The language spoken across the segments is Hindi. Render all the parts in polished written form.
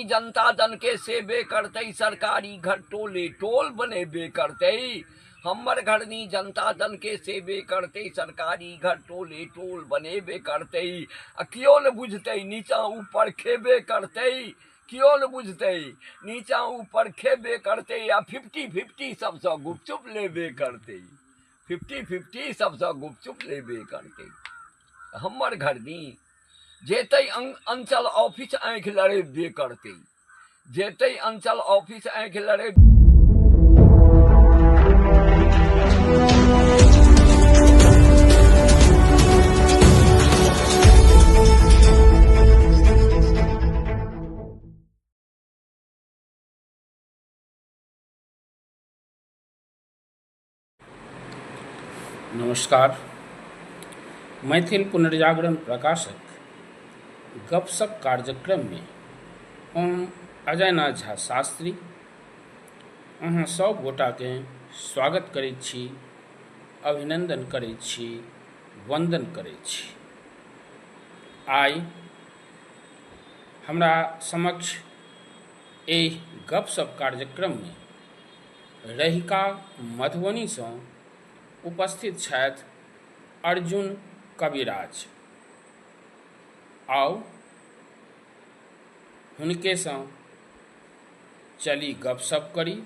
जनता जन के सेबे करते सरकारी घर टोले टोल बनेबे करते। हमर घरनी जनता जन के सेबे करते सरकारी घर टोले टोल बनेबे करते। क्यों न बुझते नीचा ऊपर खेबे करते। क्यों न बुझते नीचा ऊपर खेबे करते या 50-50 सबसे गुपचुप लेबे करते। 50-50 सबसे गुपचुप लेबे करते। हमर घरनी जेते अंचल ऑफिस आँख लड़ेबे करते। जेते अंचल ऑफिस आँख लड़े। नमस्कार। मैथिल पुनर्जागरण प्रकाशक गपशप कार्यक्रम में हम अजय नाथ झा शास्त्री अहाँ सब गोटा के स्वागत करैत छी, अभिनंदन करैत छी, वंदन करैत छी। आइ हमरा समक्ष एहि गपशप कार्यक्रम में रहिका मधुबनी से उपस्थित छथि अर्जुन कविराज। आओ हुनके से चली गपशप करी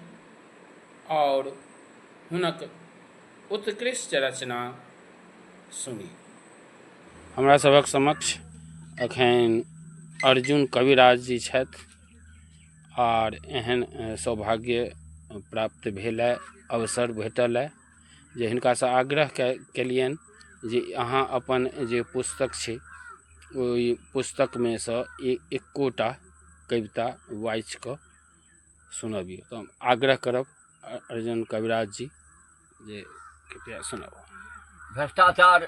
और हुनक उत्कृष्ट रचना सुनी। हमरा सबक समक्ष अखन अर्जुन कविराज जी छथि और एहन सौभाग्य प्राप्त भेल है, अवसर भेटल है जे हिनका से आग्रह केलियन जे अहाँ अपन जे पुस्तक छै ओहि पुस्तक में से एकोटा कविता वाइच कऽ सुनबियौ। तो हम आग्रह करब अर्जुन कविराज जी जे कृपया सुनाबू। भ्रष्टाचार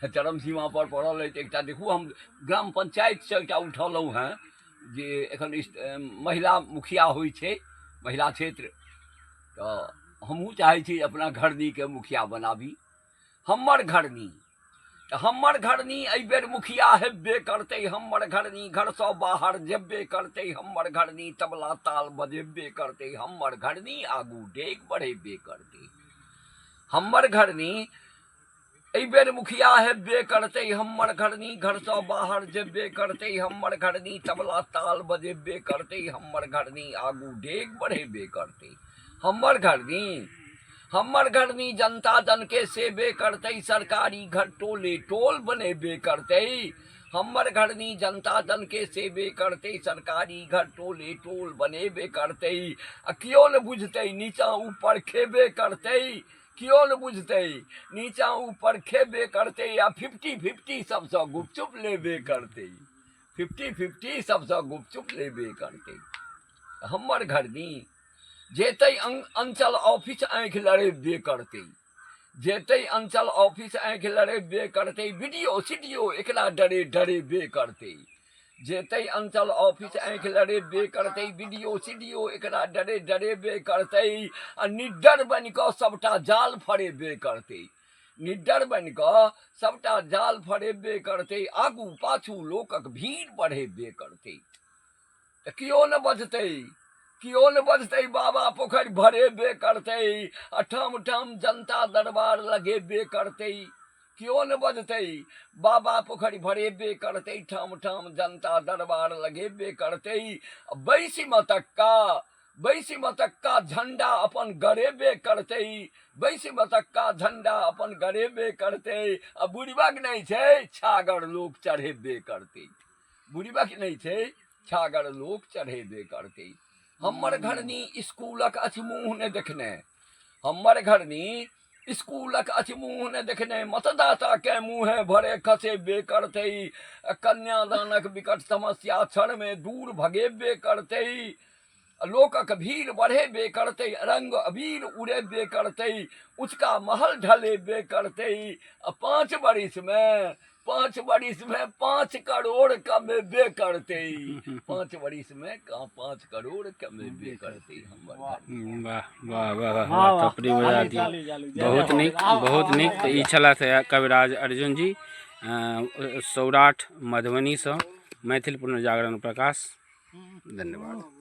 चरम सीमा पर पड़ल है। एक देखू, हम ग्राम पंचायत से एक उठलहुँ हैं जे एखन महिला मुखिया होइ छै महिला क्षेत्र, तो हमहूँ चाहै छी अपना घरनी के मुखिया बनाबी। हमर घरनी तो हमर घरनी एहि बेर मुखिया हेबे करते। हमर घरनी घर से बाहर जेबे करते। हमर घरनी तबला ताल बजेबे करते। हमर घरनी आगू डेग बढ़ेबे करते। हमर घरनी एहि बेर मुखिया हेबे करते। हमर घरनी घर से बाहर जेबे करते। हमर घरनी तबला ताल बजेबे करते। हमर घरनी आगू डेग बढ़ेबे करते। हमर घरनी जनता जन के सेबे करते सरकारी घर टोले टोल बनेबे करते। हमर घरनी जनता जन के सेबे करते सरकारी घर टोले टोल बनेबे करते। क्यों न बुझते नीचा ऊपर खेबे करते। क्यों न बुझते नीचा ऊपर खेबे करते या 50-50 सबसे गुपचुप लेबे करते। 50-50 सबसे गुपचुप लेबे करते। हमर घरनी जेते अंचल ऑफिस आँख लड़ेबे करते। जेते अंचल ऑफिस आँख लड़ेबे करते। वीडियो सीडियो एकरा डरे डरेबे करते। जेते अंचल ऑफिस आँख लड़ेबे करते। वीडियो सीडियो एकरा डरे डरेबे करते। निडर बन कऽ सबटा जाल फरेबे करते। निडर बन कऽ सबटा जाल फरेबे करते। आगू पाछू लोकक भीड़ बढ़ेबे करते। क्यों न बजते क्यों न बजते बाबा पोखरि भरेबे करते। ठाम ठाम जनता दरबार लगेबे करते। क्यों न बजते बाबा पोखरि भरेबे करते। ठाम ठाम जनता दरबार लगेबे करते। बैसी मतक्का झंडा अपन गरेबे करते। बैसी मतक्का झंडा अपन गरेबे करते। बुढ़बक नहीं छै छागर लोक चढ़ेबे करते। बुढ़बक नहीं छै छागर लोक चढ़ेबे करते। हमर घरनी स्कूलक अछि मुँह ने देखने। हमर घरनी स्कूलक अछि मुँह ने देखने। मतदाता के मुँहे भरे खसेबे करते। कन्यादानक विकट समस्या क्षण में दूर भगेबे करते। लोकक भीड़ बढ़ेबे करते। रंग अबीर उड़ेबे करते। उसका महल ढलेबे करते। 5 बरिस में 5 करोड़ कमेबे करते। 5 बरिस में 5 करोड़ कमेबे करते। वाह वाह वाह वाह, थपड़ी बजा दी। बहुत नीक। तो ई छलथि कविराज अर्जुन जी सौराठ मधुबनी से मैथिल पुनर्जागरण प्रकाश। धन्यवाद।